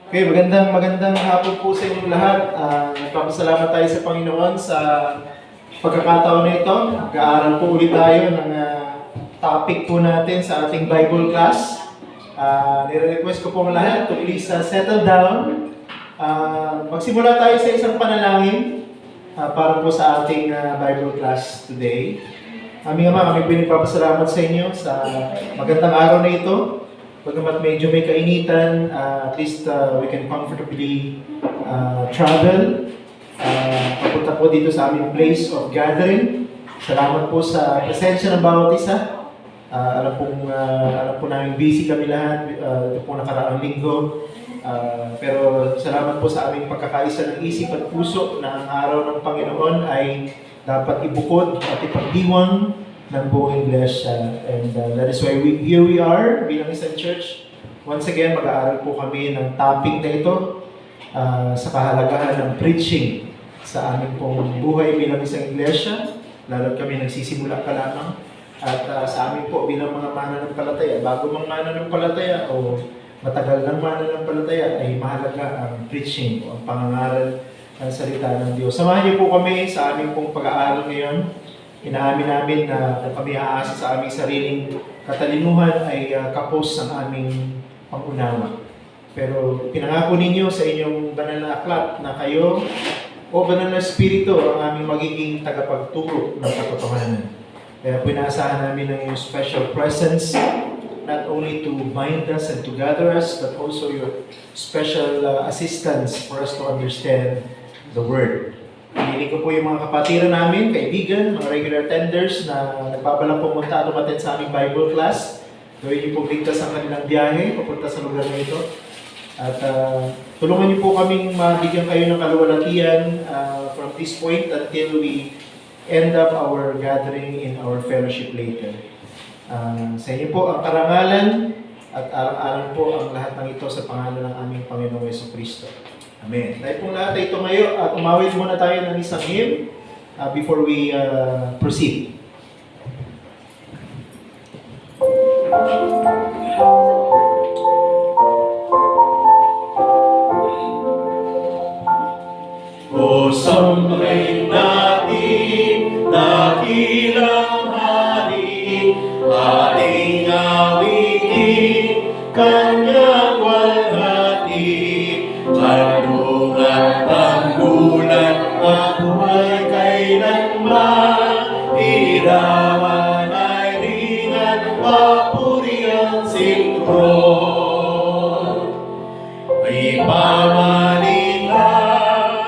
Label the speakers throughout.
Speaker 1: Okay, magandang hapon po sa inyong lahat. Nagpapasalamat tayo sa Panginoon sa pagkakataon na ito. Mag-aaral po ulit tayo ng topic po natin sa ating Bible class. Nire-request ko po ang lahat to please settle down. Magsimula tayo sa isang panalangin para po sa ating Bible class today. Aming Ama, kami po nagpapasalamat sa inyo sa magandang araw na ito. Pagkamat medyo may kainitan, at least we can comfortably travel. Papunta po dito sa aming place of gathering. Salamat po sa presensya ng bawat isa. Alam po namin busy kami lahat. Ito po nakaraang linggo. Pero salamat po sa aming pagkakaisa ng isip at puso na ang araw ng Panginoon ay dapat ibukod at ipagdiwang ng buong Iglesia. And that is why here we are bilang isang church. Once again, mag-aaral po kami ng topic na ito sa kahalagahan ng preaching sa aming pong buhay bilang isang Iglesia. Lalo kami nagsisimula pa lamang. At sa amin po bilang mga mananampalataya, bago mang mananampalataya o matagal ng mananampalataya ay mahalaga ang preaching o ang pangangaral ng salita ng Diyos. Samahan niyo po kami sa aming pong pag-aaral ngayon. Inaamin namin na kung kami aasa sa aming sariling katalinuhan ay kapos ang aming pangunawa. Pero pinangako ninyo sa inyong banal na aklat na kayo o banal na espiritu ang aming magiging tagapagturo ng katotohanan. Kaya pinaasahan namin ng iyong special presence, not only to bind us and to gather us, but also your special assistance for us to understand the Word. Piniling ko po yung mga kapatiran namin, kaibigan, mga regular attenders na nagbabalang pumunta at umattend sa aming Bible class. Gawin niyo po ligtas ang kanilang biyahe papunta sa lugar na ito. At tulungan niyo po kaming mabigyan kayo ng kaluwalhatian from this point until we end up our gathering in our fellowship later. Sa inyo po ang karangalan at alang po ang lahat ng ito sa pangalan ng aming Panginoong Jesucristo. Amen. Dahil pong lahat ay tumayo at umawit muna tayo ng isang hymn before we proceed.
Speaker 2: O sambahin natin, dakilang hari, ating awitin, kanyang walhati, handungan panggulan at huwag kailanman, irawan ay ringan, papuri ang sinkron. May pamanila,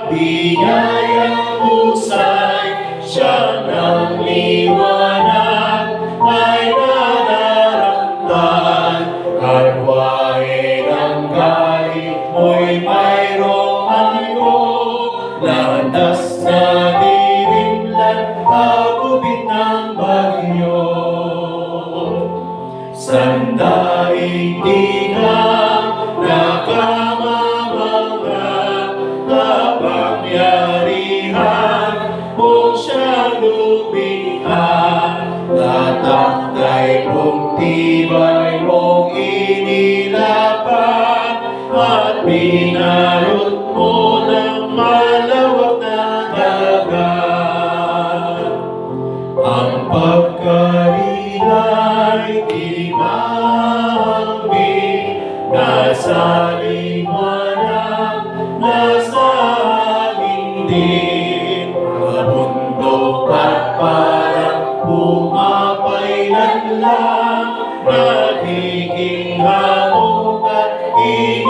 Speaker 2: biyayang husay, siya ng liwanag ay nadaramdan. Karwahe ng galing mo'y mayroong handog, landas na dirimlan, pagubit ng bagyo. Sandaing tigang nakamamangha, kapangyarihan mo siya lumikha, tatakday kong tibay mong inilapan, at binalot mo ng malawak na dagat. Ang pagkalinay di maambing, nasa liwanag, nasa hangin din. Mabundok at parang pumapailan lang, nagiging hamog at iniuulan.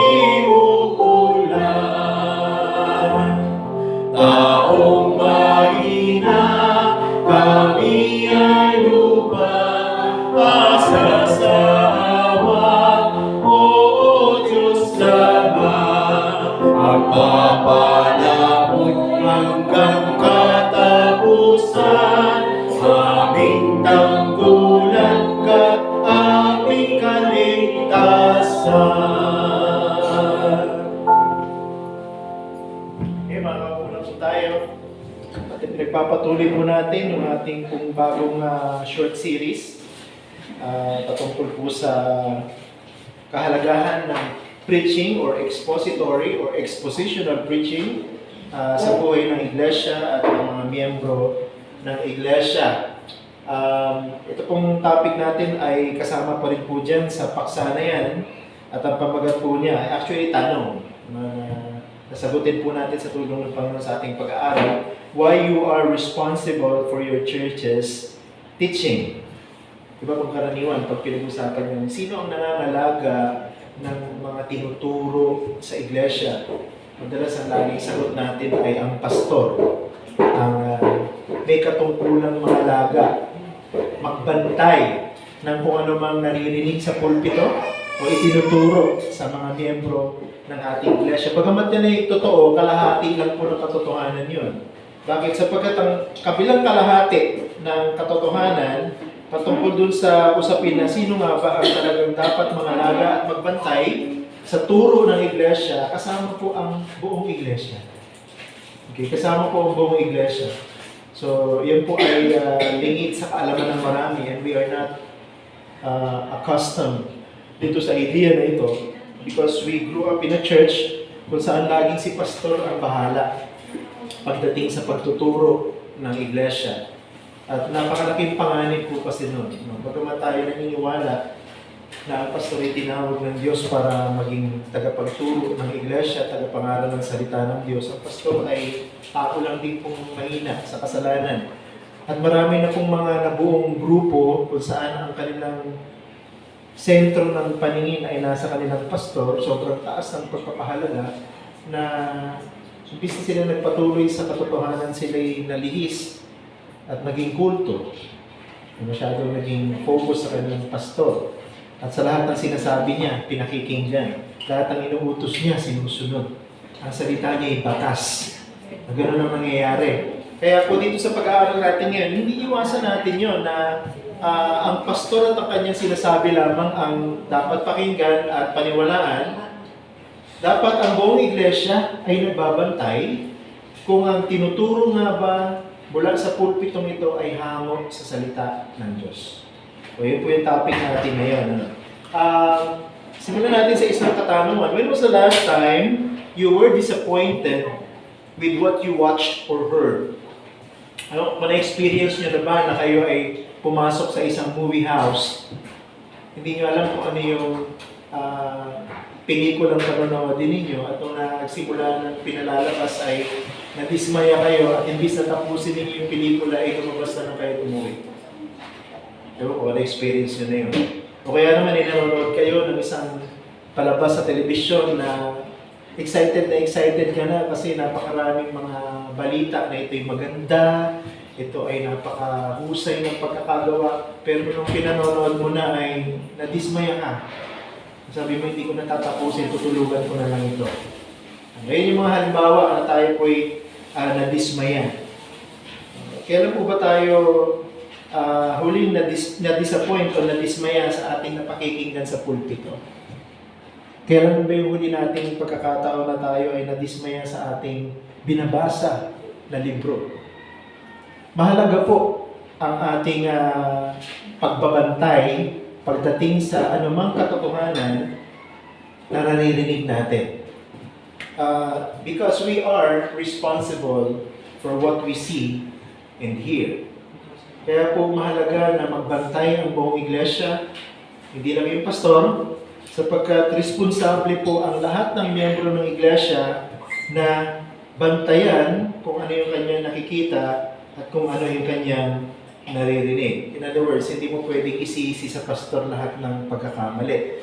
Speaker 2: Taong mahina, kami ay lupa, asa sa awa, o Diyos lamang. Magpapalamoy hanggang katapusan, aming tanggulan ka't aming kaligtasan.
Speaker 1: Okay, makakuna po tayo. At pinagpapatuloy po natin yung ating pong bagong short series patungkol po sa kahalagahan ng preaching or expository or expositional preaching sa buhay ng iglesia at ng mga miyembro ng iglesia. Ito pong topic natin ay kasama pa rin po dyan sa paksa na yan at ang pamagat po niya ay actually tanong na nasagutin po natin sa tulong ng Panginoon sa ating pag-aaral. Why you are responsible for your church's teaching. Diba kung karaniwan, pag pinag-usapan yung sino ang nanganalaga ng mga tinuturo sa iglesia, madalas ang laging sagot natin ay ang pastor. Ang may katungkulang mga laga, magbantay ng kung ano mang naririnig sa pulpito o itinuturo sa mga miyembro ng ating iglesia. Bagamat yan ay totoo, kalahati lang po ng katotohanan yun. Bakit? Sapagkat ang kabilang kalahati ng katotohanan patungkol dun sa usapin na sino nga ba ang talagang dapat mangalaga at magbantay sa turo ng iglesia, kasama po ang buong iglesia. Okay, kasama po ang buong iglesia. So, yan po ay lingid sa kaalaman ng marami and we are not accustomed dito sa idea na ito because we grew up in a church kung saan laging si pastor ang bahala pagdating sa pagtuturo ng iglesia. At napakalaking panganib po kasi nun. Bagamat tayo naniniwala na ang pastor ay tinawag ng Diyos para maging tagapagturo ng iglesia, tagapangaral ng salita ng Diyos. Ang pastor ay tao lang din pong mahina sa kasalanan. At marami na pong mga nabuong grupo kung saan ang kanilang sentro ng paningin ay nasa kanilang pastor, sobrang taas ng pagpapahalaga na imbis na sila nagpatuloy sa katotohanan, sila'y nalihis at naging kulto. Masyadong naging focus sa kanilang pastor. At sa lahat ng sinasabi niya, pinakikinggan. Lahat ng inuutos niya, sinusunod. Ang salita niya ay batas. Ganoon ang nangyayari. Kaya po dito sa pag-aaral natin ngayon, hindi iwasan natin yon na ang pastor at ang kanyang sinasabi lamang ang dapat pakinggan at paniwalaan. Dapat ang buong iglesia ay nagbabantay kung ang tinuturo nga ba mula sa pulpitong ito ay hango sa salita ng Diyos. So, yun po yung topic natin ngayon. Simulan natin sa isang katanungan. When was the last time you were disappointed with what you watched or heard? Na-experience nyo na ba na kayo ay pumasok sa isang movie house? Hindi nyo alam kung ano yung pelikulang panonoodin ninyo at nung nagsimula ng pinalalabas ay nadismaya kayo at imbis na tapusin ninyo yung pelikula ay lumabas na kayo umuwi. Ewan ko, na-experience nyo na yun. O kaya naman nanonood kayo ng isang palabas sa telebisyon na excited ka na kasi napakaraming mga balita na ito'y maganda, ito ay napakahusay ng pagkakagawa, pero nung pinanonood mo na ay nadismaya ka. Sabi mo, hindi ko natatapusin, tutulugan ko na lang ito. Ngayon yung mga halimbawa na tayo po'y nadismaya. Kailan po ba tayo huling na-disappoint o nadismaya sa ating napakikinggan sa pulpito? Kailan ba yung huli nating pagkakataon na tayo ay nadismaya sa ating binabasa na libro? Mahalaga po ang ating pagbabantay pagdating sa anumang katotohanan na naririnig natin. Because we are responsible for what we see and hear. Kaya po mahalaga na magbantay ang buong iglesia, hindi lang yung pastor, sapagkat responsable po ang lahat ng miyembro ng iglesia na bantayan kung ano yung kanyang nakikita at kung ano yung kanyang naririnig. In other words, hindi mo pwedeng isisi sa pastor lahat ng pagkakamali.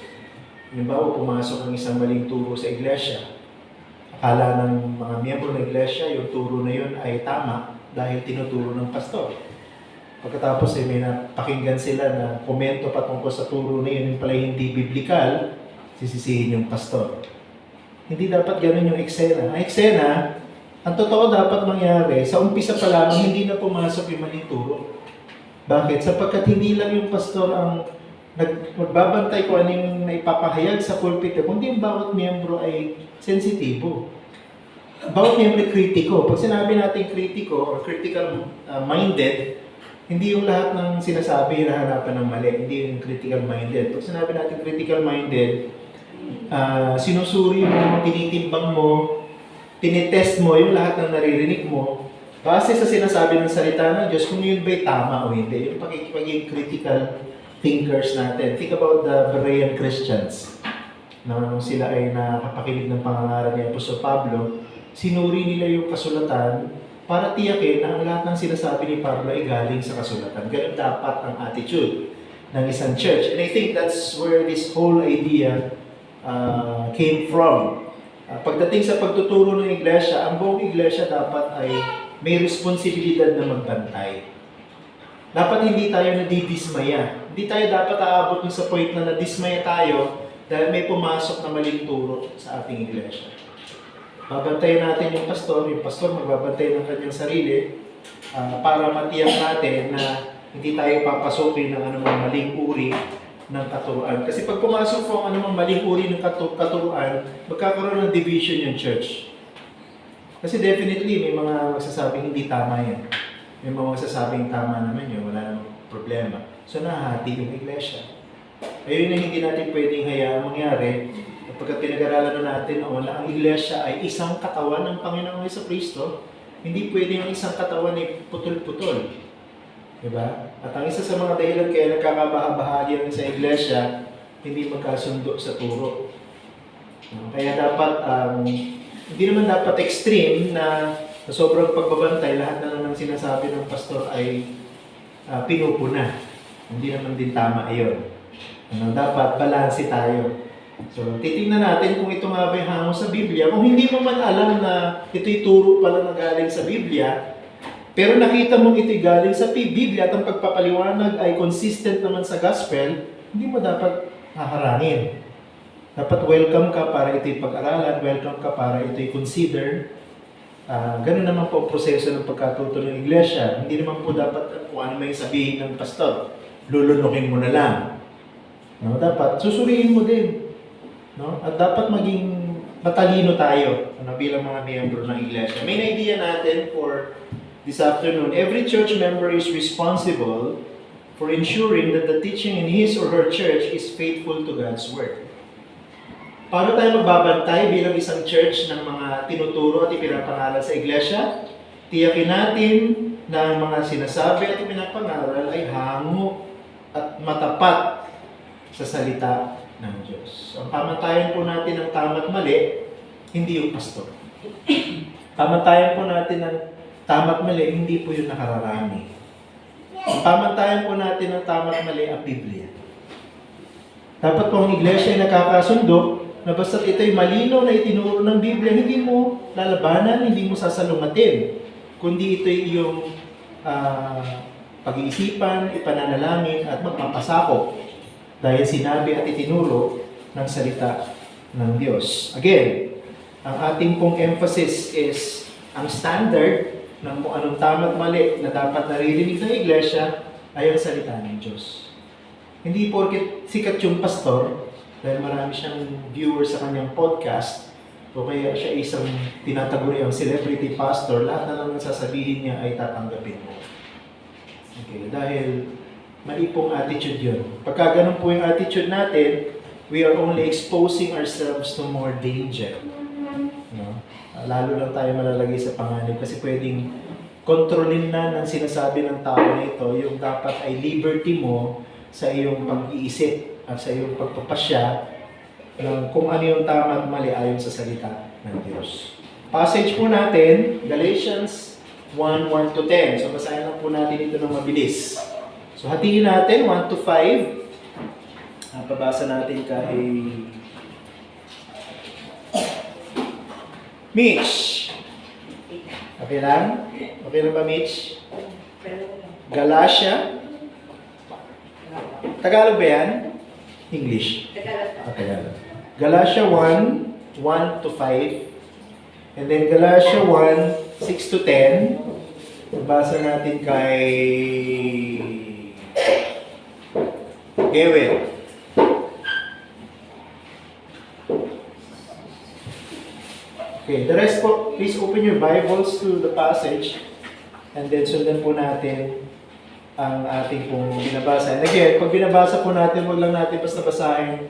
Speaker 1: Halimbawa, pumasok ang isang maling turo sa iglesia. Akala ng mga miyembro ng iglesia, yung turo na yun ay tama dahil tinuturo ng pastor. Pagkatapos may napakinggan sila na komento patungkol sa turo na yun, yung pala hindi biblical, sisisihin yung pastor. Hindi dapat ganun yung eksena. Ang eksena, ang totoo dapat mangyari, sa umpisa pa lamang hindi na pumasok yung maling turo. Bakit? Sapagkat hindi lang yung pastor ang magbabantay kung ano yung naipapahayag sa pulpito, kundi yung bawat miyembro ay sensitibo. Bawat miyembro ay kritiko. Pag sinabi natin kritiko or critical-minded, hindi yung lahat ng sinasabi na hanapan ng mali, hindi yung critical-minded. Pag sinabi natin critical-minded, sinusuri mo, tinitimbang mo, tinitest mo yung lahat ng naririnig mo, base sa sinasabi ng salita ng Diyos, kung yun ba'y tama o hindi. Yung pagiging critical thinkers natin. Think about the Berean Christians. Nung sila ay nakapakinig ng pangangaral ni Apostol Pablo, sinuri nila yung kasulatan para tiyakin na ang lahat ng sinasabi ni Pablo ay galing sa kasulatan. Ganun dapat ang attitude ng isang church. And I think that's where this whole idea came from. Pagdating sa pagtuturo ng iglesia, ang buong iglesia dapat ay may responsibilidad na magbantay. Dapat hindi tayo nadidismaya. Hindi tayo dapat aabot sa point na nadismaya tayo dahil may pumasok na maling turo sa ating iglesia. Babantayan natin yung pastor magbabantay ng kanyang sarili para matiyak natin na hindi tayo papasukin ng anumang maling uri ng katuruan. Kasi pag pumasok po ang anumang maling uri ng katuruan, magkakaroon ng division yung church. Kasi definitely may mga magsasabing hindi tama yan. May mga magsasabing tama naman yun, wala namang problema. So nahati yung iglesia. Ayun na hindi natin pwedeng hayaan mangyari. Pagkat pinag-aralan na natin na ang iglesia ay isang katawan ng Panginoong Jesucristo, hindi pwedeng ang isang katawan ay putol-putol. Diba? At ang isa sa mga dahilan kaya nagkakabaha-bahagi sa iglesia, hindi magkasundo sa turo. Kaya dapat, hindi naman dapat extreme na sobrang pagbabantay, lahat na lang ng sinasabi ng pastor ay pinupuna. Hindi naman din tama iyon. Dapat balanse tayo. So, titingnan natin kung ito nga ba'y hango sa Biblia. Kung hindi mo man alam na ito'y turo pala na galing sa Biblia, pero nakita mong ito'y galing sa Biblia at ang pagpapaliwanag ay consistent naman sa gospel, hindi mo dapat haharangin. Dapat welcome ka para ito'y pag-aralan, welcome ka para ito'y consider. Ganun naman po ang proseso ng pagkatuto ng iglesia. Hindi naman po dapat kung ano may sabihin ng pastor, lulunukin mo na lang. No, dapat susuriin mo din. No? At dapat maging matalino tayo bilang mga miyembro ng iglesia. Main idea natin for this afternoon, every church member is responsible for ensuring that the teaching in his or her church is faithful to God's Word. Paano tayo magbabantay bilang isang church ng mga tinuturo at ipinapangaral sa iglesia? Tiyakin natin na ang mga sinasabi at ipinapangaral ay hango at matapat sa salita ng Diyos. Ang pamantayan po natin ng tama at mali, hindi yung pastor. Pamantayan po natin ng tama at mali, hindi po yung nakararami. Ang pamantayan po natin ng tama at mali, ang Biblia. Dapat po ang iglesia ay nakakasundo na basta't ito'y malinaw na itinuro ng Biblia, hindi mo lalabanan, hindi mo sasalumatin, kundi ito'y iyong pag-iisipan, ipananalangin at magpapasakop dahil sinabi at itinuro ng salita ng Diyos. Again, ang ating pong emphasis is ang standard ng kung anong tama at mali na dapat naririnig ng iglesia ay ang salita ng Diyos. Hindi porket sikat yung pastor, dahil marami siyang viewers sa kanyang podcast, o kaya siya isang tinataguriang celebrity pastor, lahat na lang ang sasabihin niya ay tatanggapin mo. Okay, dahil mali pong attitude yun. Pagka ganun po yung attitude natin, we are only exposing ourselves to more danger. No? Lalo lang tayo malalagay sa panganib kasi pwedeng kontrolin na ng sinasabi ng tao na ito yung dapat ay liberty mo sa iyong pag-iisip at sa iyong pagpapasya ng kung ano yung tama at mali ayon sa salita ng Diyos. Passage po natin, Galatians 1:1 to 10. So basahin lang po natin ito ng mabilis. So hatiin natin 1 to 5. Pabasa natin kay Mitch. Okay lang? Okay lang ba, Mitch? Galatia. Tagalog ba yan? English. Tagalog. Galatia 1:1 to 5. And then Galatia 1:6 to 10. Pabasa natin kay Gewel. Okay, the rest po, please open your Bibles to the passage and then sundan po natin ang ating pong binabasa. And again, pag binabasa po natin, huwag lang natin basta basahin.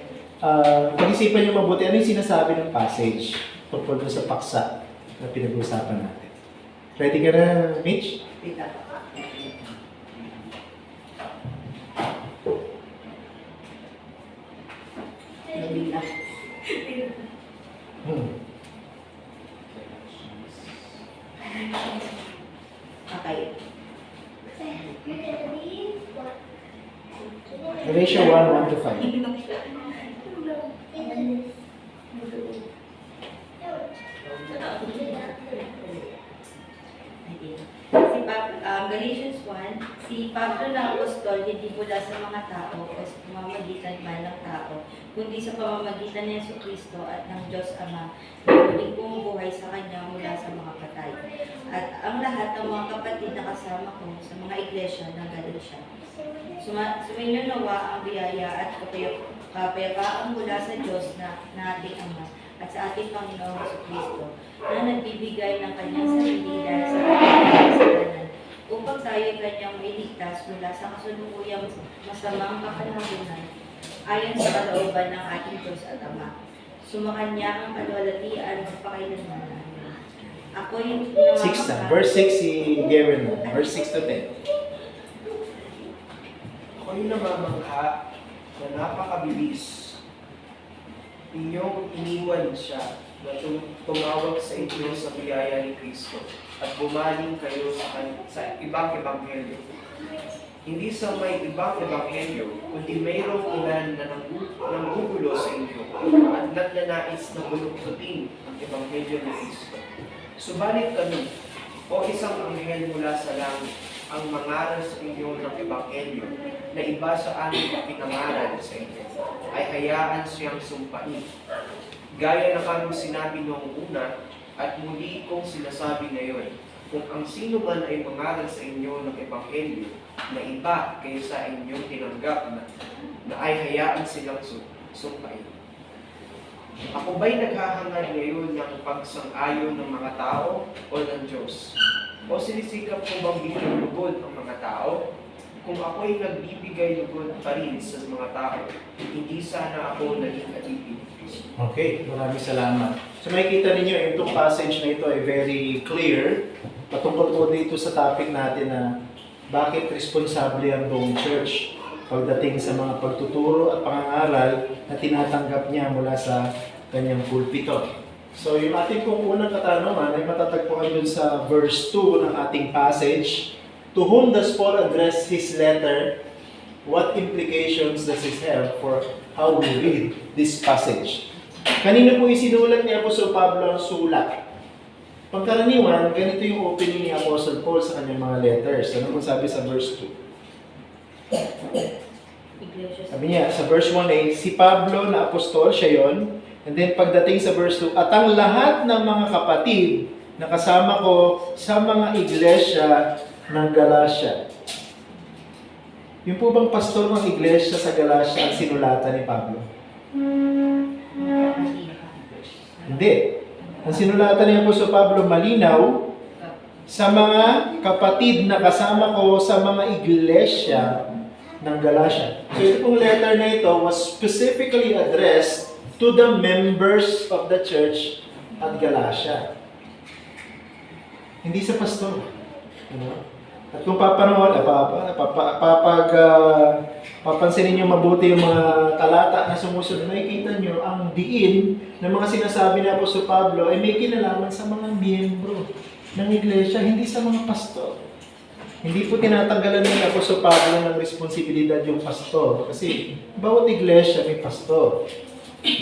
Speaker 1: Pag-isipan niyo mabuti, ano yung sinasabi ng passage tungkol doon sa paksa na pinag-uusapan natin. Ready ka na, Mitch?
Speaker 3: Okay.
Speaker 1: Ratio 1 to 5.
Speaker 3: Galatians 1, si Pablo na apostol, hindi mula sa mga tao o sa pamamagitan man ng tao, kundi sa pamamagitan ni Jesucristo at ng Diyos Ama, na muling bumubuhay sa Kanya mula sa mga patay. At ang lahat ng mga kapatid na kasama ko sa mga iglesia ng Galatia. Sumainyo nawa ang biyaya at kapayapaan mula sa Diyos na ating Ama at sa ating Panginoong Jesucristo, na nagbibigay ng Kanyang sarili dahil sa ating kasalanan, upang tayo Kanyang mailigtas mula sa kasalukuyang masamang kapanahunan, ayon sa kalooban ng ating Diyos at Ama. Sumakanya ang kalwalatian magpakailanman. Ako yung
Speaker 1: 6 na. Verse 6 si Gavin. Verse 6 to 10.
Speaker 4: Ako yung namamangha na napakabilis. Inyong iniwan siya na tumawag sa inyo sa biyaya ni Kristo at bumaling kayo sa ibang ebanghelyo. Hindi sa may ibang ebanghelyo, kundi mayroong ilan na nanggugulo sa inyo at nagnanais na buluktutin ang ebanghelyo ni Kristo. Subalit kami, o isang anghel mula sa langit, ang mangaral sa inyo ng ebanghelyo na iba sa aming pinangaral sa inyo, ay hayaan siyang sumpain. Gaya na kaming sinabi noong una, at muli kong sinasabi ngayon, kung ang sino man ay mangaral sa inyo ng ebanghelyo na iba kaysa inyong tinanggap na ay hayaan silang sumpain. Ako ba'y naghahangad ngayon ng pagsang-ayon ng mga tao o ng Diyos? O sinisikap ko bang bigyan lugod ang mga tao? Kung ako'y nagbibigay lugod pa rin sa mga tao, hindi sana ako naging katipid.
Speaker 1: Okay, maraming salamat. So makikita ninyo, itong passage na ito ay very clear. Patungkol po dito sa topic natin na bakit responsable ang buong church pagdating sa mga pagtuturo at pangangaral na tinatanggap niya mula sa kanyang pulpito. So yung ating pong unang katanungan ay matatagpuan dun sa verse 2 ng ating passage. To whom does Paul address his letter? What implications does it have for how we read this passage? Kanino po isinulat ni Apostol Pablo ang sulat? Pagkaraniwan, ganito yung opening ni Apostle Paul sa kanyang mga letters. Ano kung sabi sa verse 2? Sabi niya, sa verse 1 ay, si Pablo na apostol, siya yon. And then pagdating sa verse 2, at ang lahat ng mga kapatid na kasama ko sa mga iglesia ng Galatia. Yung po bang pastor ng iglesia sa Galatia ang sinulatan ni Pablo? Hindi. Ang sinulatan ni Apostol Pablo malinaw sa mga kapatid na kasama ko sa mga iglesia ng Galatia. So ito pong letter na ito was specifically addressed to the members of the church at Galatia. Hindi sa pastor. At kung papansinin niyo mabuti yung mga talata na sumusunod, makikita niyo ang diin ng mga sinasabi ni Apostol Pablo ay may kinalaman sa mga miyembro ng iglesia, hindi sa mga pastor. Hindi po tinatanggalan ni Apostol Pablo ng responsibilidad yung pastor kasi bawat iglesia may pastor.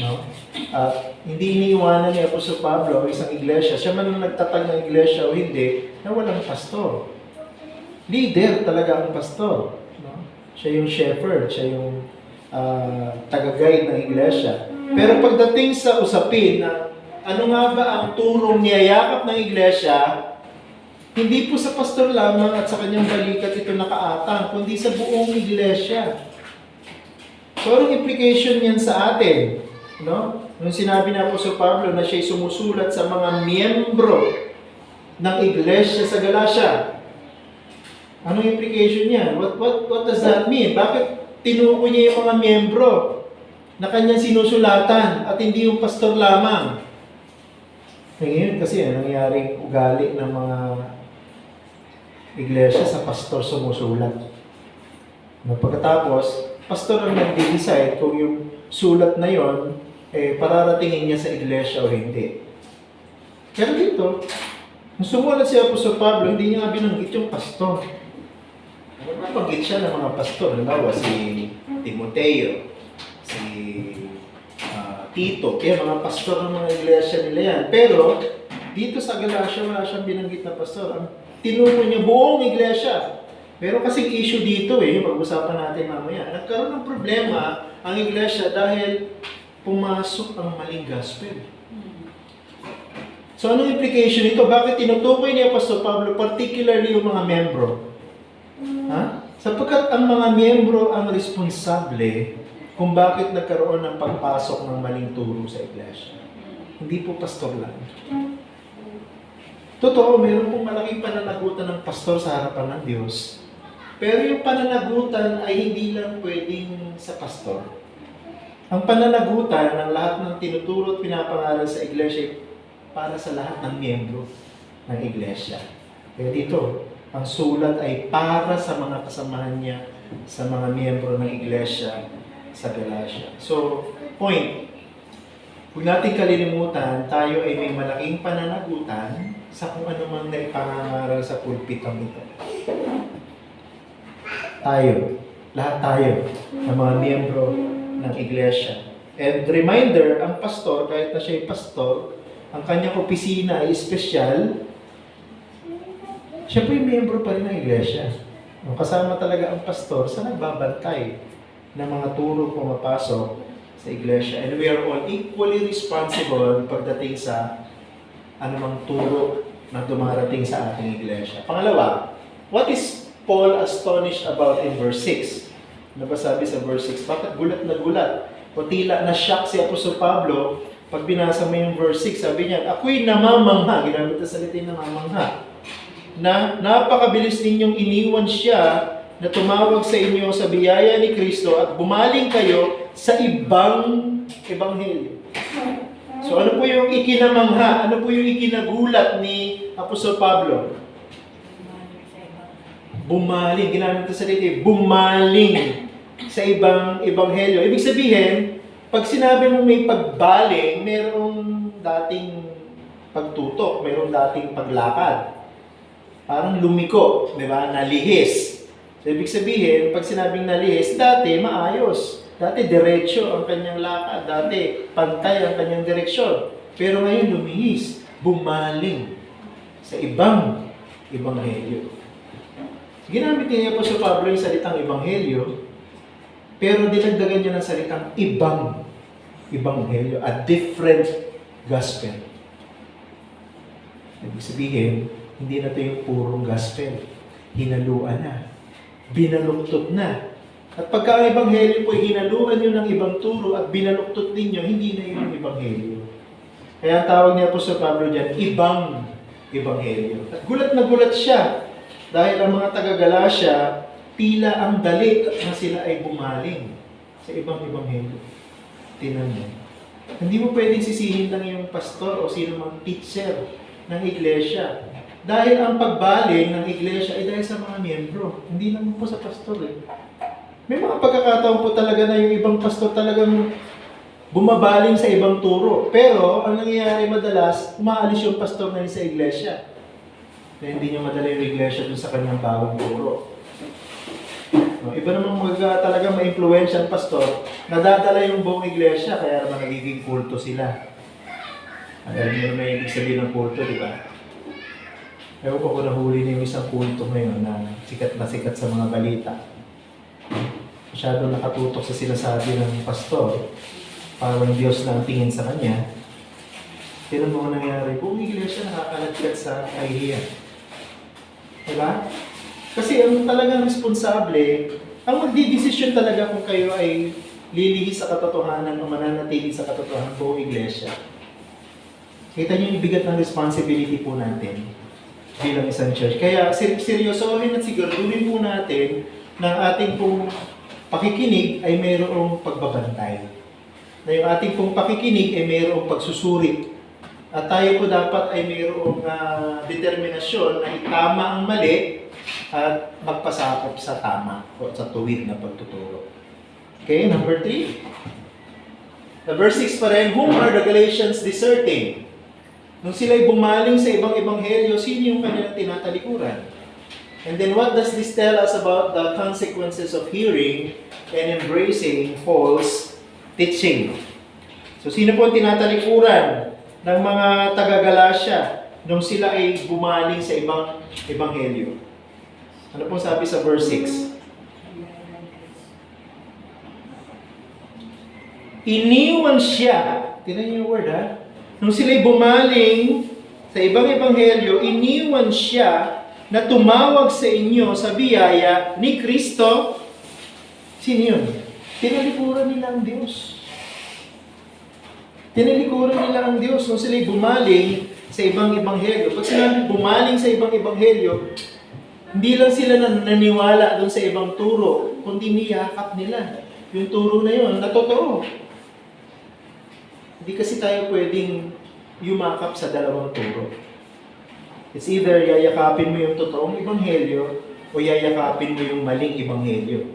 Speaker 1: No? At hindi iniiwanan ni Apostol Pablo ang isang iglesia, siya man ang nagtatag ng iglesia o hindi, na walang pastor. Leader talaga ang pastor. No? Siya yung shepherd, siya yung taga-guide ng iglesia. Pero pagdating sa usapin na ano nga ba ang turong niyayakap ng iglesia, hindi po sa pastor lamang at sa kanyang balikat ito nakaatang, kundi sa buong iglesia. So, anong implication yan sa atin? No? Nung sinabi na po sa Pablo na siya'y sumusulat sa mga miyembro ng iglesia sa Galatia, Anong implication niya? What does that mean? Bakit tinuko niya yung mga miyembro na kanyang sinusulatan at hindi yung pastor lamang? Ngayon kasi nangyaring ugali ng mga iglesia sa pastor sumusulat. Pagkatapos, pastor ang nag-decide kung yung sulat na yon pararatingin niya sa iglesia o hindi. Pero dito, nung sumulat si Apostol Pablo, hindi niya nga binanggit yung pastor. Nabanggit siya ng mga pastor. Halimbawa, si Timoteo, si Tito, kaya mga pastor ng mga iglesia nila yan. Pero, dito sa Galatia, wala siyang binanggit na pastor. Ang tinuro niya buong iglesia. Pero kasing issue dito yung pag-usapan natin mamaya. Nagkaroon ng problema ang iglesia dahil pumasok ang maling gospel. So, anong implication nito? Bakit tinutukoy ni Apostol Pablo, particularly yung mga membro? Sapagkat ang mga miyembro ang responsable kung bakit nagkaroon ng pagpasok ng maling turo sa iglesia. Hindi po pastor lang. Totoo, meron pong malaking pananagutan ng pastor sa harapan ng Diyos. Pero yung pananagutan ay hindi lang pwedeng sa pastor. Ang pananagutan ng lahat ng tinuturo at pinapangaral sa iglesia para sa lahat ng miyembro ng iglesia. Kaya dito, ang sulat ay para sa mga kasamahan niya, sa mga miyembro ng iglesia sa Galatia. So, point. Huwag natin kalilimutan, tayo ay may malaking pananagutan sa kung ano man na ipangangaral sa pulpitong ito. Tayo, lahat tayo, ng mga miyembro ng iglesia. And reminder, ang pastor, kahit na siya ay pastor, ang kanyang opisina ay espesyal, siya po yung miyembro pa rin ng iglesia. Kasama talaga ang pastor sa nagbabantay ng mga turo pumapasok sa iglesia. And we are all equally responsible pagdating sa anumang turo na dumarating sa ating iglesia. Pangalawa, what is Paul astonished about in verse 6? Ano ba sabi sa verse 6? Bakit gulat na gulat? O tila na-shock si Apostol Pablo pag binasa mo yung verse 6, sabi niya, ako'y namamangha, ginamit na salita yung namamangha, na napakabilis ninyong iniwan siya na tumawag sa inyo sa biyaya ni Kristo at bumaling kayo sa ibang ebanghelyo. So ano po yung ikinamangha? Ano po yung ikinagulat ni Apostol Pablo? Bumaling. Ginamit na salita, bumaling sa ibang ebanghelyo. Ibig sabihin, pag sinabi mo may pagbaling, mayroong dating pagtutok, mayroong dating paglakad. Parang lumiko, di ba? Nalihis. So, ibig sabihin, pag sinabing nalihis, dati maayos. Dati diretso ang kanyang lakad. Dati pantay ang kanyang direksyon. Pero ngayon lumihis, bumaling sa ibang ebanghelyo. Ginamit niya po sa Pablo yung salitang ebanghelyo, pero dinagdagan niya ng salitang ibang ebanghelyo, a different gospel. Ibig sabihin, hindi na ito yung purong gospel. Hinaluan na. Binaluktot na. At pagka ang ebanghelyo po, hinaluan nyo ng ibang turo at binaluktot ninyo, hindi na yun yung ebanghelyo. Kaya ang tawag niya po sa Pablo dyan, ibang ebanghelyo. At gulat na gulat siya dahil ang mga taga-Galacia, tila ang dali na sila ay bumaling sa ibang ebanghelyo. Tingnan mo. Hindi mo pwedeng sisihin lang yung pastor o sino mang teacher ng iglesia. Dahil ang pagbaling ng iglesia ay dahil sa mga miyembro. Hindi lang po sa pastor May mga pagkakataon po talaga na yung ibang pastor talagang bumabaling sa ibang turo. Pero ang nangyayari madalas, umaalis yung pastor na yun sa iglesia. Kaya hindi niya madala yung iglesia dun sa kanyang bagong turo. Iba namang talaga ma-influensya ang pastor, nadadala yung buong iglesia, kaya naman nagiging kulto sila. Alam niyo may ibig sabihin ng kulto, di ba? Ewan ko kung nahuli niyo yung isang kulto ngayon na sikat sa mga balita. Masyado nakatutok sa sinasabi ng pastor, parang Diyos na ang tingin sa kanya. Tignan mo kung nangyari, buong iglesia nakakalagkat sa kahihiyan. Diba? Kasi ang talagang responsable, ang magdidesisyon talaga kung kayo ay lilihis sa katotohanan o mananatili sa katotohanan buong iglesia. Kita niyo yung bigat ng responsibility po natin. bilang isang church. Kaya seryosohin at siguraduhin po natin na ating pong pakikinig ay mayroong pagbabantay. Na yung ating pong pakikinig ay mayroong pagsusuri. At tayo po dapat ay mayroong determinasyon na itama ang mali at magpasakop sa tama o sa tuwid na pagtuturo. Okay, number 3. Verse 6 pa rin, whom are the Galatians deserting? Nung sila'y bumaling sa ibang ebanghelyo, sino yung kanilang tinatalikuran? And then what does this tell us about the consequences of hearing and embracing false teaching? So sino po ang tinatalikuran ng mga taga-Galacia nung sila ay bumaling sa ibang ebanghelyo? Ano pong sabi sa verse 6? Iniwan siya. Tingnan niyo yung word ha. Nung sila'y bumaling sa ibang ebanghelyo, iniwan siya na tumawag sa inyo sa biyaya ni Kristo. Sino yun? Tinalikuran nila ang Diyos. Tinalikuran nila ang Diyos nung sila'y bumaling sa ibang ebanghelyo. Pag sinabi bumaling sa ibang ebanghelyo, hindi lang sila naniwala doon sa ibang turo, kundi niyakap nila yung turo na yun na totoo. Hindi kasi tayo pwedeng yumakap sa dalawang turo. It's either yayakapin mo yung totoong ebanghelyo o yayakapin mo yung maling ebanghelyo.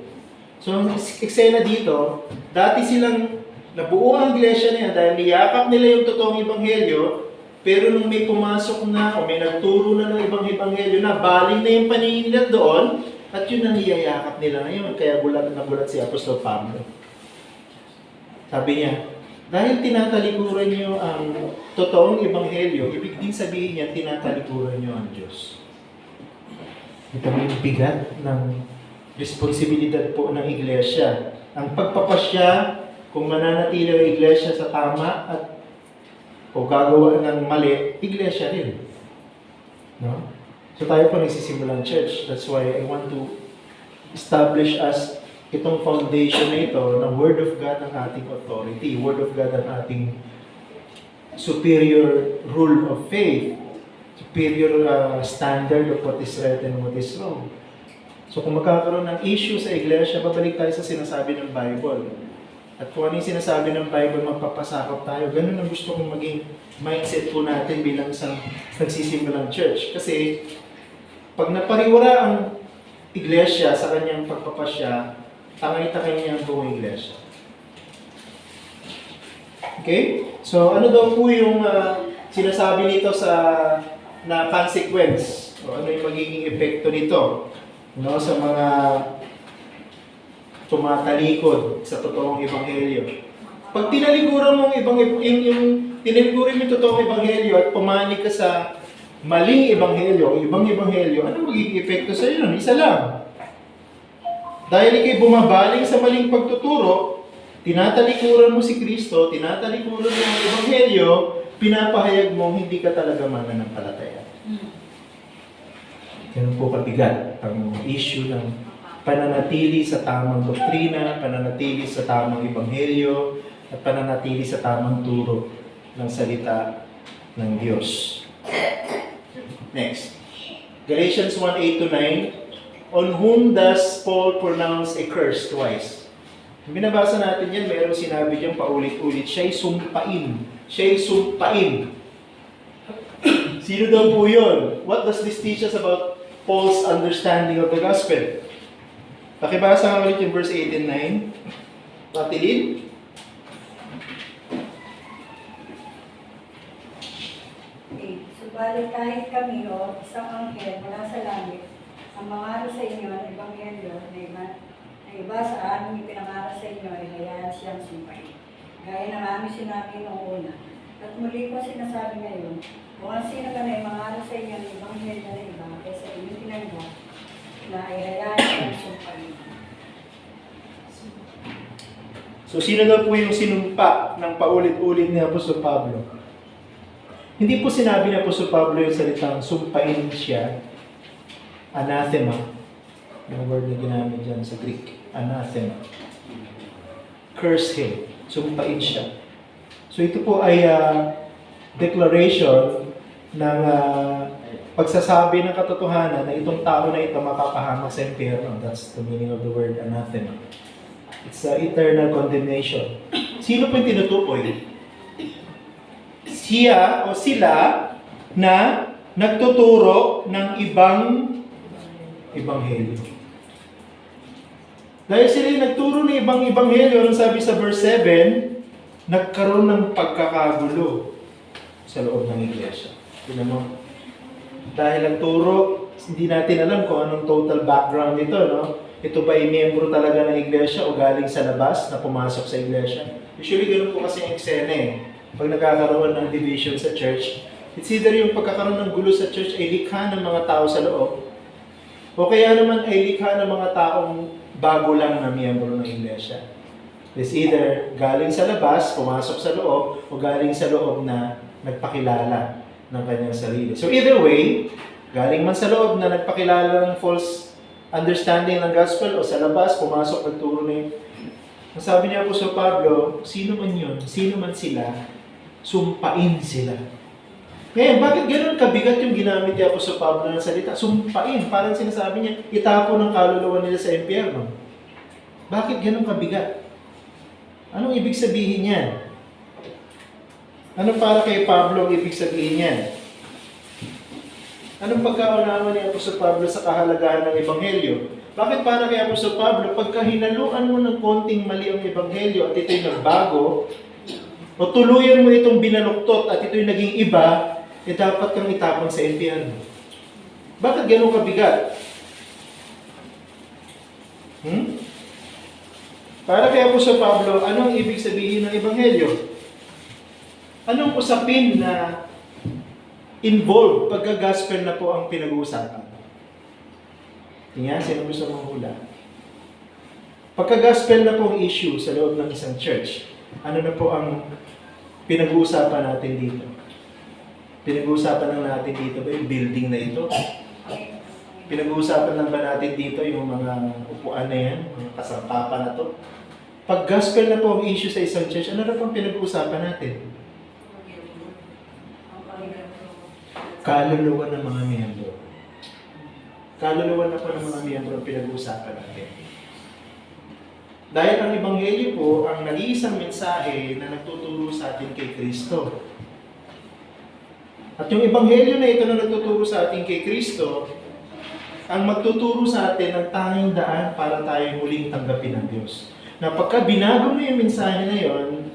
Speaker 1: So, ang eksena dito, dati silang nabuo ang iglesia niya dahil niyakap nila yung totoong ebanghelyo, pero nung may pumasok na o may nagturo na ng ibang ebanghelyo na baling na yung paningin nila doon, at yun ang niyayakap nila ngayon. Kaya gulat na gulat si Apostol Pablo. Sabi niya, dahil tinatalikuran niyo ang totoong ebanghelyo, ibig din sabihin niya, tinatalikuran niyo ang Diyos. Ito yung bigat ng responsibilidad po ng iglesia. Ang pagpapasya, kung mananatili ang iglesia sa tama at o gagawa ng mali, iglesia rin. No? So tayo po nagsisimulang church. That's why I want to establish us itong foundation na ito ng Word of God ang ating authority, Word of God ang ating superior rule of faith, superior standard of what is right and what is wrong. So kung magkakaroon ng issue sa iglesia, babalik tayo sa sinasabi ng Bible. At kung ano yung sinasabi ng Bible, magpapasakop tayo. Ganun ang gusto kong maging mindset po natin bilang isang nagsisimulang church. Kasi pag napariwara ang iglesia sa kanyang pagpapasya, tangay-tangay niya ang buong iglesia. Okay? So, ano daw po yung sinasabi nito na consequence? O ano yung magiging epekto nito? No, sa mga tumatalikod sa totoong ebanghelyo. Pag tinalikuran mo tinalikuran mo yung totoong ebanghelyo at pumanig ka sa maling ebanghelyo, ibang ebanghelyo, ano magiging epekto sa iyo? Isa lang. Dahil ikay bumabaling sa maling pagtuturo, tinatalikuran mo si Kristo, tinatalikuran mo ang ebanghelyo, pinapahayag mo hindi ka talaga mananampalataya. Ganun po kabigat ang issue ng pananatili sa tamang doktrina, pananatili sa tamang ebanghelyo, at pananatili sa tamang turo ng salita ng Diyos. Next. Galatians 1:8-9. On whom does Paul pronounce a curse twice? Binabasa natin yan, mayroong sinabi dyan paulit-ulit, siya'y sumpain. Siya'y sumpain. Sino daw po yun? What does this teach us about Paul's understanding of the gospel? Pakibasa nga ulit yung verse 8 and 9. Patilin.
Speaker 5: Okay. Subalit kahit kami o isang anghel mula sa langit, ang mangaro sa inyo ang ebanghelyo na iba sa aming ipinangaro sa inyo ay hayaan siyang sumpain. Gaya ng aming sinabi noong una. At muli ko sinasabi ngayon, kung ang sino ka na mangaro sa inyo ang ebanghelyo na iba kaysa inyong tinanggap, na ay hayaan siyang sumpain.
Speaker 1: So, sino daw po yung sinumpa ng paulit-ulit ni Apostol Pablo? Hindi po sinabi ni Apostol Pablo yung salitang sumpain siya. Anathema. Yung word na ginamit dyan sa Greek. Anathema. Curse him. Sumpain siya. So ito po ay declaration ng pagsasabi ng katotohanan na itong tao na ito mapapahamak sa impyerno. That's the meaning of the word anathema. It's eternal condemnation. Sino po yung tinutukoy? Siya o sila na nagtuturo ng ibang ebanghelyo. Dahil sila yung nagturo ng ibang ebanghelyo, anong sabi sa verse 7, nagkaroon ng pagkakagulo sa loob ng iglesia. Tignan mo. Dahil ang turo, hindi natin alam kung anong total background nito, no? Ito ba ay miyembro talaga ng iglesia o galing sa labas na pumasok sa iglesia? Usually, ganun po kasi yung eksena eh. Pag nagkakaroon ng division sa church, it's either yung pagkakaroon ng gulo sa church ay likha ng mga tao sa loob, o kaya naman ay likha ng mga taong bago lang na miyembro ng iglesia. It's either galing sa labas, pumasok sa loob, o galing sa loob na nagpakilala ng kanyang sarili. So either way, galing man sa loob na nagpakilala ng false understanding ng gospel, o sa labas, pumasok, nagturo na yun. Ang sabi niya po sa Pablo, sino man yun, sino man sila, sumpain sila. Ngayon, bakit gano'n kabigat yung ginamit niya po sa Pablo ng salita? Sumpain, parang sinasabi niya, itapo ng kaluluwa nila sa impyerno. Bakit gano'n kabigat? Anong ibig sabihin niyan? Ano para kay Pablo ang ibig sabihin niyan? Anong pagkaunawa ni Apostol Pablo sa kahalagahan ng Ebanghelyo? Bakit para kay Apostol Pablo, pagka hinaluan mo ng konting mali ang Ebanghelyo at ito'y nagbago, o tuluyan mo itong binaluktot at ito'y naging iba, dapat kang itapon sa impyerno. Bakit ganun kabigat? Para kay Apostol Pablo, anong ibig sabihin ng Ebanghelyo? Anong usapin na involved pagka-gospel na po ang pinag-uusapan? Tingnan, sino gusto mong hula? Pagka-gospel na po ang issue sa loob ng isang church, ano na po ang pinag-uusapan natin dito? Pinag-uusapan lang natin dito ba yung building na ito? Pinag-uusapan lang ba natin dito yung mga upuan na yan, mga kasangkapan na to? Pag gospel na po ang issue sa isang church, ano na po ang pinag-uusapan natin? Kaluluwa ng mga miyembro. Kaluluwa na po ng mga miyembro ang pinag-uusapan natin. Dahil ang Ebanghelyo po ang nag-iisang mensahe na nagtuturo sa atin kay Kristo. At yung Ebanghelyo na ito na nagtuturo sa atin kay Kristo, ang magtuturo sa atin ng tanging daan para tayo muling tanggapin ng Diyos. Na pagka binago mo yung mensahe na yon,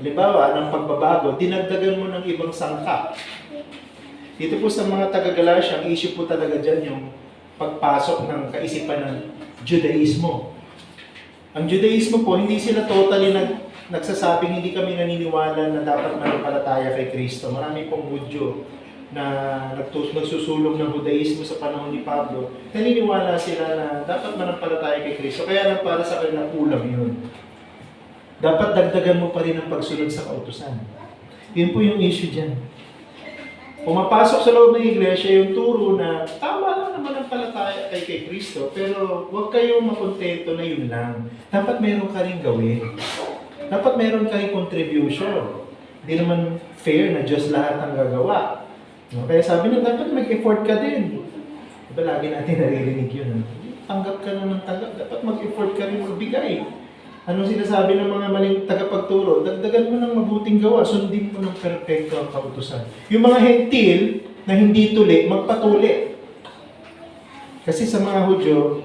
Speaker 1: halimbawa, ng pagbabago, dinagdagan mo ng ibang sangkap. Dito po sa mga taga-Galacia, ang issue po talaga dyan yung pagpasok ng kaisipan ng Judaismo. Ang Judaismo po, hindi sila totally nagsasabing hindi kami naniniwala na dapat manampalataya kay Kristo. Marami pong Hudyo na nagsusulong ng Judaismo sa panahon ni Pablo. Naniniwala sila na dapat manampalataya kay Kristo. Kaya lang para sa kanila kulang yun. Dapat dagdagan mo pa rin ang pagsunod sa kautusan. Yun po yung issue dyan. Pumapasok sa loob ng iglesia yung turo na tama lang naman ang palataya kay Kristo, pero huwag kayong makontento na yun lang. Dapat meron ka rin gawin. Dapat meron ka rin contribution. Hindi naman fair na Diyos lahat ang gagawa. No? Kaya sabi na dapat mag-effort ka din. Diba lagi natin naririnig yun? Tanggap ka na ng tanggap. Dapat mag-effort ka rin magbigay. Anong sinasabi ng mga maling tagapagturo? Dagdagan mo ng mabuting gawa, sundin mo ng perpekto ang kautusan. Yung mga hentil na hindi tuli, magpatuli. Kasi sa mga Hudyo,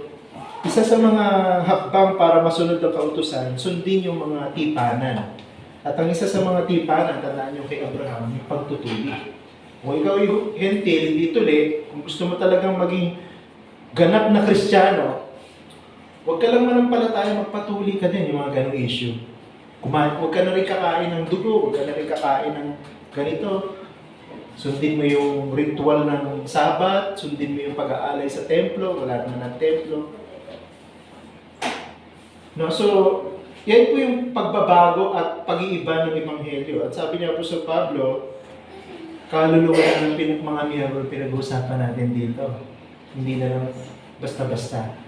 Speaker 1: isa sa mga hakbang para masunod ang kautusan, sundin yung mga tipanan. At ang isa sa mga tipanan, tandaan nyo kay Abraham, yung pagtutuli. Kung ikaw yung hentil, hindi tuli, kung gusto mo talagang maging ganap na Kristiyano, huwag ka lang manampalataya, magpatuli ka din yung mga ganong issue. Huwag ka na rin kakain ng dugo, huwag ka na rin kakain ng ganito. Sundin mo yung ritual ng Sabat, sundin mo yung pag-aalay sa templo, wala naman ng templo. No, so, yan po yung pagbabago at pag-iiba ng Ebanghelyo. At sabi niya po sa Pablo, kaluluwa ng mga miyembro pinag-uusapan natin dito. Hindi na lang basta-basta.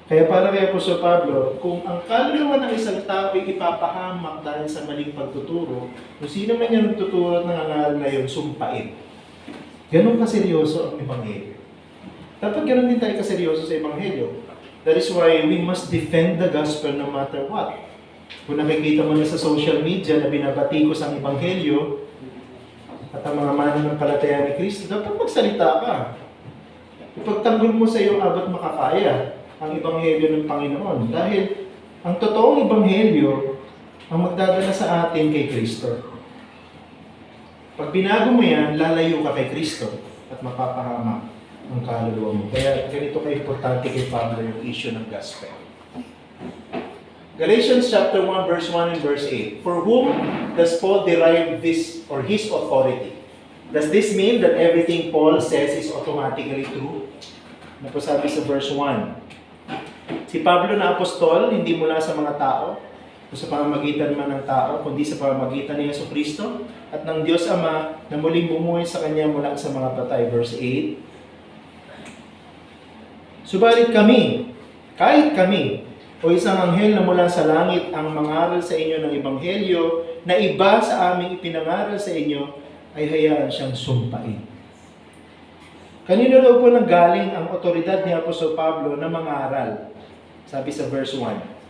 Speaker 1: Kaya para kay Apostol Pablo, kung ang kaluluwa ng isang tao ay ipapahamak dahil sa maling pagtuturo, kung sino man yung nagtuturo at nangangaral na yun, sumpain. Ganun kaseryoso ang Ebanghelyo. Dapat ganun din tayo kaseryoso sa Ebanghelyo. That is why we must defend the gospel no matter what. Kung nakikita mo na sa social media na binabatikos ang Ebanghelyo at ang mga mananampalataya ni Kristo, dapat magsalita ka. Ipagtanggol mo sa iyong abot makakaya ang Ebanghelyo ng Panginoon. Dahil ang totoong Ebanghelyo ang magdadala sa atin kay Kristo. Pag binago mo yan, lalayo ka kay Kristo at mapapahamak ang kaluluwa mo. Kaya ganito ka-importante kay Pablo yung issue ng gospel. Galatians chapter 1 verse 1 and verse 8. For whom does Paul derive this or his authority? Does this mean that everything Paul says is automatically true? Ano po sabi sa verse 1? Si Pablo na apostol, hindi mula sa mga tao, o sa pamamagitan man ng tao, kundi sa pamamagitan ni Jesucristo at ng Diyos Ama na muling bumuhay sa Kanya mula sa mga patay. Verse 8. Subalit kami, kahit kami, o isang anghel na mula sa langit ang mangaral sa inyo ng Ebanghelyo na iba sa aming ipinangaral sa inyo, ay hayaan siyang sumpain. Kanino daw po nanggaling ang otoridad ni Apostol Pablo na mangaral? Sabi sa verse 1.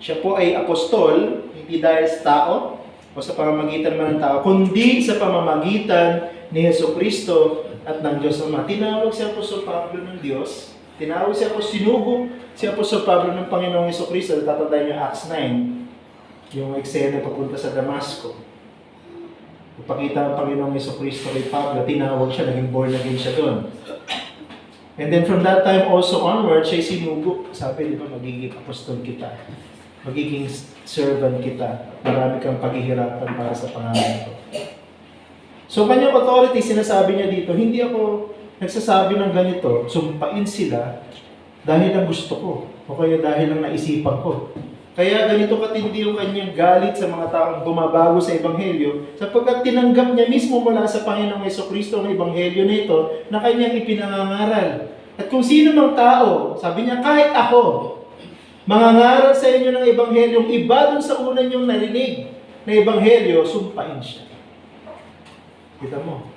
Speaker 1: Siya po ay apostol, hindi dahil sa tao o sa pamamagitan man ng tao, kundi sa pamamagitan ni Jesucristo at ng Diyos Ama. Tinawag si Apostol Pablo ng Diyos. Tinawag si Apostol, sinugo si Apostol Pablo ng Panginoong Jesucristo. Tatandaan niyo Acts 9, yung eksena papunta sa Damasco. Ipakita ang Panginoong Jesucristo kay Pablo, tinawag siya, naging born again siya doon. And then from that time also onward, siya'y sinugo. Sabi, di ba, magiging apostol kita. Magiging servant kita. Marami kang paghihirapan para sa pangalan ko. So, kanyang authority, sinasabi niya dito, hindi ako nagsasabi ng ganito, sumpain sila dahil lang gusto ko. O kaya dahil lang naisipan ko. Kaya ganito katindi yung kanyang galit sa mga taong bumabago sa Ebanghelyo sapagkat tinanggap niya mismo mula sa Panginoong Jesucristo ang Ebanghelyo nito na kanyang ipinangangaral. At kung sino mang tao, sabi niya, kahit ako, mangangaral sa inyo ng Ebanghelyong iba dun sa una niyong narinig na Ebanghelyo, sumpain siya. Kita mo?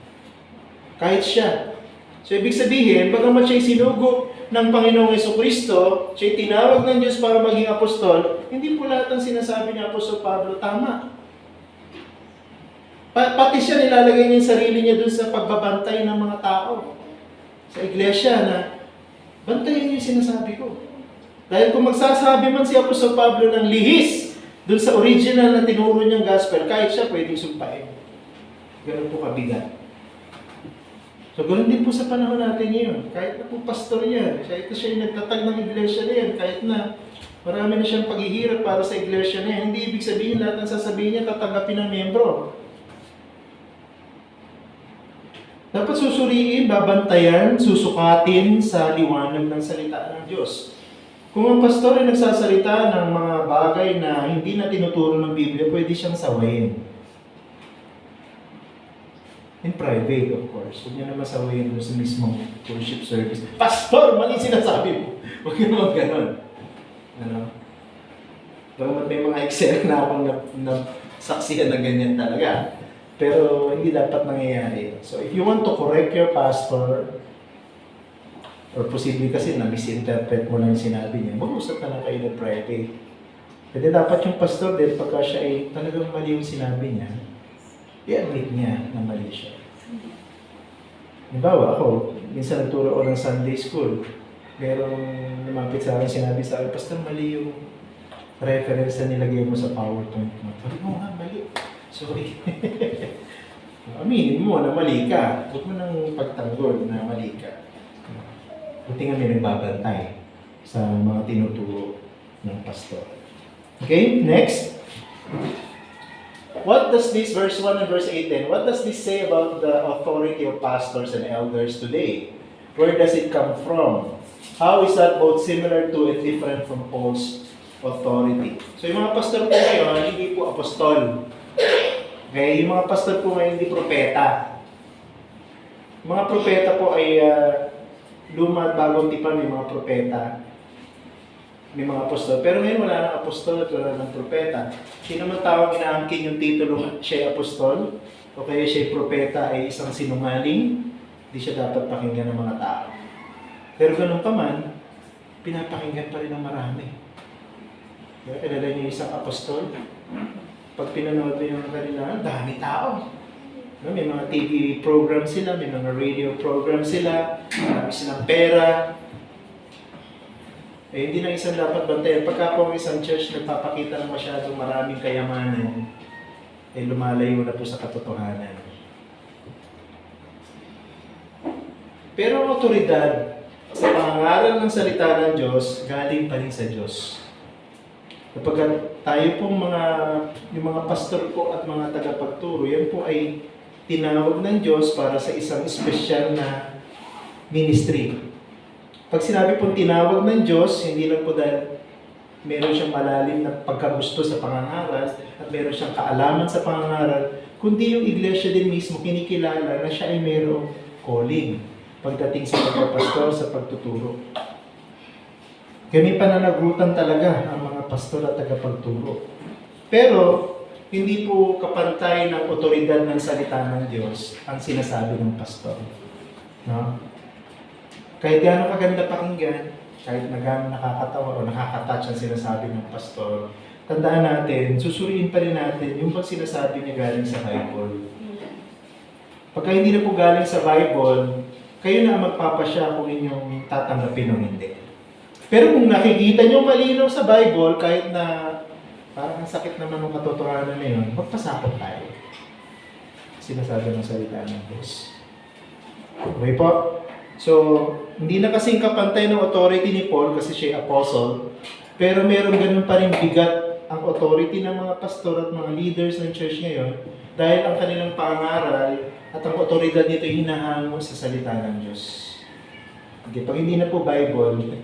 Speaker 1: Kahit siya. So, ibig sabihin, bagamat siya'y sinugo ng Panginoong Jesucristo, siya'y tinawag ng Diyos para maging apostol, hindi po lahat ng sinasabi ni Apostol Pablo tama. Pati siya nilalagay niya yung sarili niya dun sa pagbabantay ng mga tao sa iglesia na bantayan niyo yung sinasabi ko. Dahil kung magsasabi man si Apostol Pablo ng lihis dun sa original na tinuro niyang gospel, kahit siya pwedeng sumpain. Ganun po kabigat. So, ganoon din po sa panahon natin ngayon. Kahit na po pastor yan, kahit na siya yung nagtatag ng iglesia na yan, kahit na marami na siyang paghihirap para sa iglesia na yan, hindi ibig sabihin lahat ng sasabihin niya tatanggapin ng miyembro. Dapat susuriin, babantayan, susukatin sa liwanag ng salita ng Diyos. Kung ang pastor ay nagsasalita ng mga bagay na hindi na tinuturo ng Biblia, pwede siyang sawayin. In private, of course. Huwag niyo naman sawayin doon sa mismong worship service. Pastor, mali sinasabi mo. Huwag niyo naman ganon. Ano? Bagamat may mga excel na akong saksihan na ganyan talaga. Pero hindi dapat nangyayari. So if you want to correct your pastor, or posible kasi na misinterpret mo lang yung sinabi niya, mag-usap na lang kayo ng private. Kasi dapat yung pastor din, pagka siya ay talagang mali yung sinabi niya, i-admit niya na mali siya. Halimbawa, ako, minsan nagturo ako ng Sunday school. Merong lumapit sa akin, sinabi sa akin, Pastor, mali yung reference na nilagay mo sa PowerPoint mo. Sabi mo nga, mali. Sorry. Aminin mo na mali ka. Huwag mo nang pagtanggol na mali ka. Buti nga may nagbabantay sa mga tinuturo ng pastor. Okay, next. What does this verse 1 and verse 8 then? What does this say about the authority of pastors and elders today? Where does it come from? How is that both similar to and different from Paul's authority? So yung mga pastor po ngayon, hindi po apostol. Okay, yung mga pastor po ngayon, hindi propeta. Yung mga propeta po ay luma at bagong tipan, may mga propeta. May mga apostol. Pero ngayon wala nang apostol at wala nang propeta. Sino man tawag inaangkin yung titulo siya ay apostol? o kaya siya'y propeta ay isang sinungaling, hindi siya dapat pakinggan ng mga tao. Pero ganun pa man, pinapakinggan pa rin ng marami. Kilala niyo isang apostol? Pag pinanood mo yung kanila, dami tao. No, may mga TV program sila, may mga radio program sila, marami silang pera. Hindi na isang dapat bantayan. Pagka po ang isang church nagpapakita ng masyadong maraming kayamanan, lumalayo na po sa katotohanan. Pero ang otoridad sa pangangaral ng salita ng Diyos, galing pa rin sa Diyos. Kapag tayo pong yung mga pastor po at mga tagapagturo, yan po ay tinawag ng Diyos para sa isang espesyal na ministry. Pag sinabi pong tinawag ng Diyos, hindi lang po dahil meron siyang malalim na pagkagusto sa pangangaral at meron siyang kaalaman sa pangangaral, kundi yung iglesia din mismo kinikilala na siya ay mayroong calling pagdating sa pagpapastor, sa pagtuturo. Kami pananagutan talaga ang mga pastor at tagapagturo. Pero, hindi po kapantay ng otoridad ng salita ng Diyos ang sinasabi ng pastor. No? Kahit gaano kaganda pakinggan, kahit na gaano nakakatawa o nakakatouch ang sinasabi ng pastor, tandaan natin, susuriin pa rin natin yung pag sinasabi niya galing sa Bible. Pagka hindi na po galing sa Bible, kayo na ang magpapasya kung inyong tatanggapin o hindi. Pero kung nakikita nyo malinaw sa Bible, kahit na parang ang sakit naman ng katotohanan na yun, magpasakot tayo. Sinasabi ng salita ng Diyos. Okay po? So, hindi na kasing kapantay ng authority ni Paul kasi siya apostle, pero meron ganun pa rin bigat ang authority ng mga pastor at mga leaders ng church ngayon dahil ang kanilang pangaral at ang otoridad nito ay hinahango sa salita ng Diyos. Okay, pag hindi na po Bible,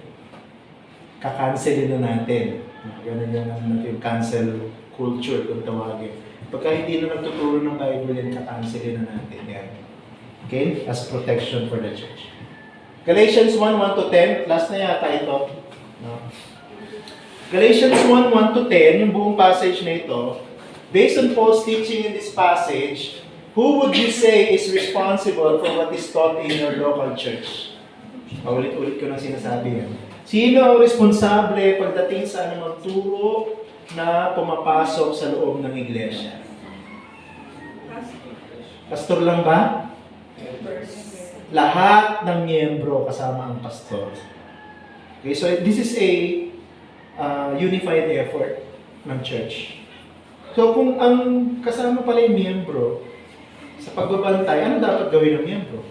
Speaker 1: kakancelin na natin. Ganun yung cancel culture kung tawagin. Pagka hindi na nagtuturo ng Bible yan, kakancelin na natin yan. Okay? As protection for the church. Galatians 1:1-10, last na yata ito. No? Galatians 1:1-10, yung buong passage na ito, based on Paul's teaching in this passage, who would you say is responsible for what is taught in your local church? Paulit-ulit ko na sinasabi yan. Sino ang responsable pagdating sa anumang turo na pumapasok sa loob ng iglesia? Pastor lang ba? Lahat ng miyembro kasama ang pastor. Okay, so this is a unified effort ng church. So kung ang kasama pala yung miyembro sa pagbabantay, ano dapat gawin ng miyembro?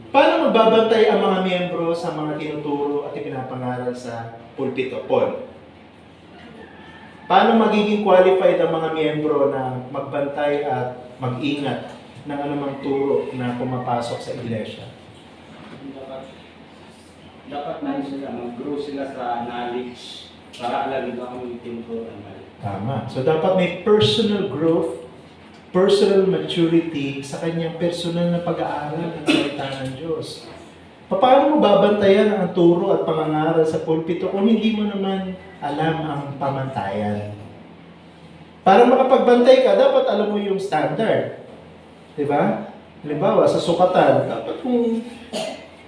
Speaker 1: Paano magbabantay ang mga miyembro sa mga tinuturo at ipinapangaral sa pulpito? Paul. Paano magiging qualified ang mga miyembro na magbantay at mag-ingat ng anumang turo na pumapasok sa iglesia?
Speaker 2: Dapat na sila, mag-grow sila sa knowledge para alam ba kung tinuturo ng mali.
Speaker 1: Tama. So dapat may personal growth, personal maturity sa kanyang personal na pag-aaral ng salita ng Diyos. Paano mo babantayan ang turo at pangangaral sa pulpito kung hindi mo naman alam ang pamantayan? Para makapagbantay ka, dapat alam mo yung standard. Diba? Halimbawa, sa sukatan, dapat kung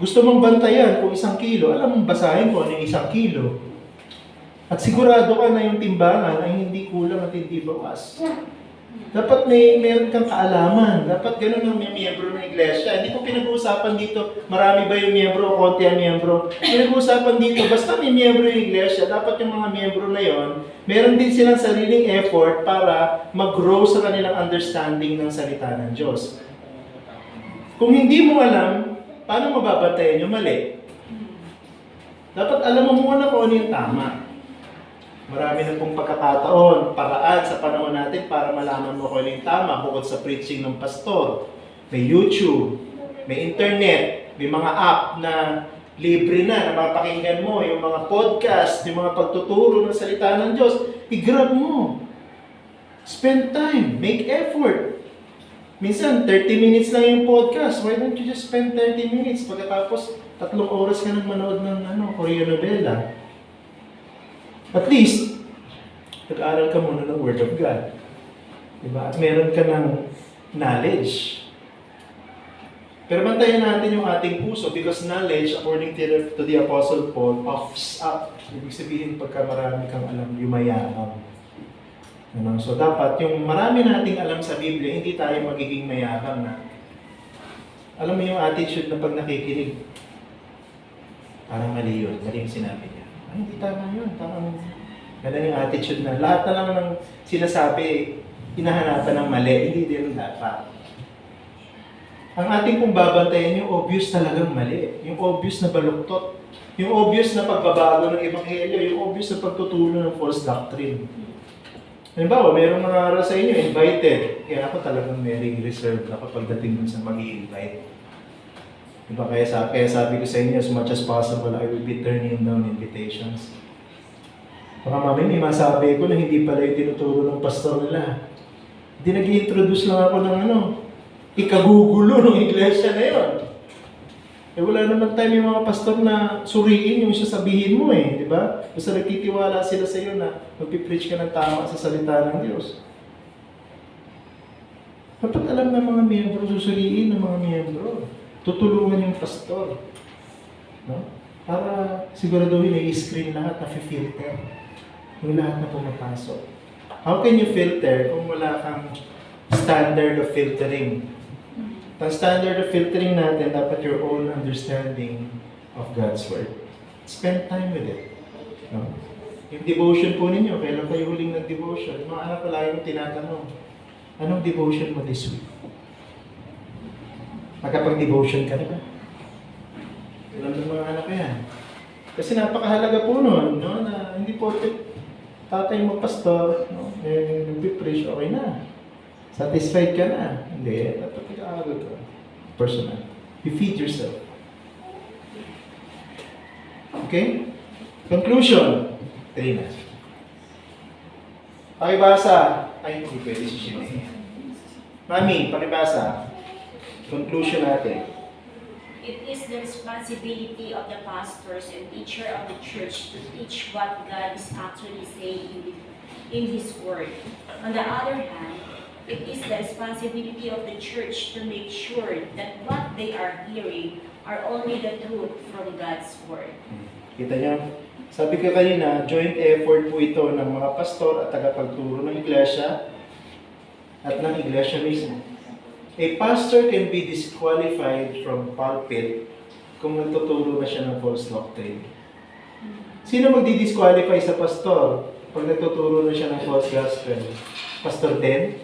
Speaker 1: gusto mong bantayan kung 1 kilo, alam mong basahin kung ano yung 1 kilo. At sigurado ka na yung timbangan ay hindi kulang at hindi bawas. Dapat meron kang kaalaman. Dapat ganun ang may miyembro ng iglesia. Hindi ko pinag-uusapan dito, marami ba yung miyembro o konti ang miyembro. Pinag-uusapan dito, basta may miyembro yung iglesia, dapat yung mga miyembro na yon, meron din silang sariling effort para mag-grow sa kanilang understanding ng salita ng Diyos. Kung hindi mo alam, paano mababantayan yung mali? Dapat alam mo muna kung ano yung tama. Marami na pong pagkakataon, paraan sa panahon natin para malaman mo kung ano yung tama bukod sa preaching ng pastor. May YouTube, may internet, may mga app na libre na mapakinggan mo, yung mga podcast, yung mga pagtuturo ng salita ng Diyos, i-grab mo. Spend time, make effort. Minsan, 30 minutes lang yung podcast. Why don't you just spend 30 minutes pagkatapos 3 oras ka nang manood ng Korean novela? At least, nag-aaral ka muna ng Word of God. Diba? At meron ka ng knowledge. Pero bantayan natin yung ating puso because knowledge, according to the Apostle Paul, puffs up. Ibig sabihin, pagka marami kang alam, yumayabang. Ano? So dapat, yung marami nating alam sa Biblia, hindi tayo magiging mayabang na. Alam mo yung attitude na pag nakikinig, parang mali yun. Mali yung sinabi niya. Ay, hindi tama yun. Parang ganun yung attitude na lahat na lang ng sinasabi, hinahanapan ng mali. Hindi din dapat. Ang ating pong babantayan yung obvious talagang mali. Yung obvious na baluktot. Yung obvious na pagbabago ng Ebanghelyo. Yung obvious na pagtutulo ng false doctrine. Halimbawa, mayroong mga aral sa inyo, invited. Kaya ako talagang very reserved ako pagdating dun sa mag-i-invite. Diba? Kaya sabi ko sa inyo, as much as possible, I will be turning down invitations. Baka mamaya may masabi ko na hindi pala yung tinuturo ng pastor nila. Hindi nag-i-introduce lang ako ng ikagugulo ng iglesia na yun. Eh wala naman tayo may mga pastor na suriin yung sasabihin mo di ba? Basta nagtitiwala sila sa iyo na magpipreach ka ng tama sa salita ng Diyos. Dapat alam ng mga miyembro, susuriin ng mga miyembro. Tutulungan yung pastor. No? Para siguraduhin na i-screen lahat, na-filter. Yung lahat na pumapasok. How can you filter kung wala kang standard of filtering? Ang standard of filtering natin, dapat your own understanding of God's Word. Spend time with it. No? Yung devotion po ninyo, kailan kayo huling nag-devotion? Mga anak pala yung tinatanong, anong devotion mo this week? Magkapag-devotion ka na ba? Alam ng mga anak ko yan. Kasi napakahalaga po nun, no? Na hindi po tatay mo pastor, no? Nag-preach, okay na. Satisfied ka na? Hindi. Dapat nag-aaral ka. Personal. You feed yourself. Okay? Conclusion. Trina. Pakibasa. Ay, hindi pwede si Shimei. Mami, pakibasa. Conclusion natin.
Speaker 6: It is the responsibility of the pastors and teacher of the church to teach what God is actually saying in His Word. On the other hand, it is the responsibility of the church to make sure that what they are hearing are only the truth from God's Word.
Speaker 1: Kita niyo? Sabi ko kanina, joint effort po ito ng mga pastor at tagapagturo ng iglesia at ng iglesia mismo. A pastor can be disqualified from pulpit kung nagtuturo na siya ng false doctrine. Sino magdi-disqualify sa pastor pag nagtuturo na siya ng false gospel? Pastor din?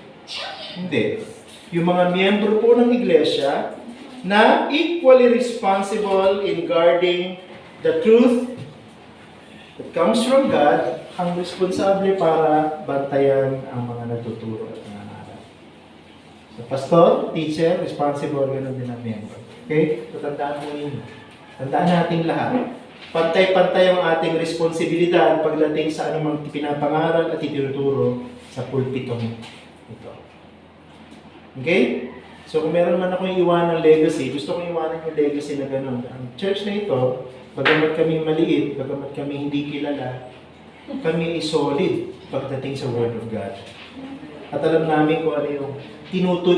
Speaker 1: Hindi. Yung mga miyembro po ng iglesia na equally responsible in guarding the truth that comes from God, ang responsable para bantayan ang mga nagtuturo at nangangaral. So, pastor, teacher, responsible, ganoon din ang miyembro. Okay? So, tandaan mo yun. Tandaan natin lahat. Pantay-pantay ang ating responsibilidad pagdating sa anumang pinapangaral at itinuturo sa pulpitong ito. Okay? So, kung meron man akong iwan ng legacy, gusto kong iwanan yung legacy na gano'n. Ang church na ito, bagamat kami maliit, bagamat kami hindi kilala, kami is solid pagdating sa Word of God. At alam namin kung ano yung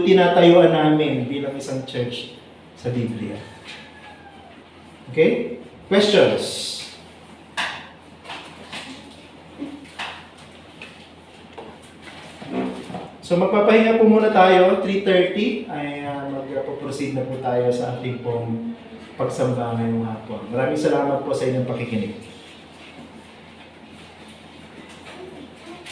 Speaker 1: tinatayuan namin bilang isang church sa Biblia. Okay? Questions? So magpapahinga po muna tayo, 3:30 ay magpo-proceed na po tayo sa ating pong pagsamba ngayong hapon. Maraming salamat po sa inyong pakikinig.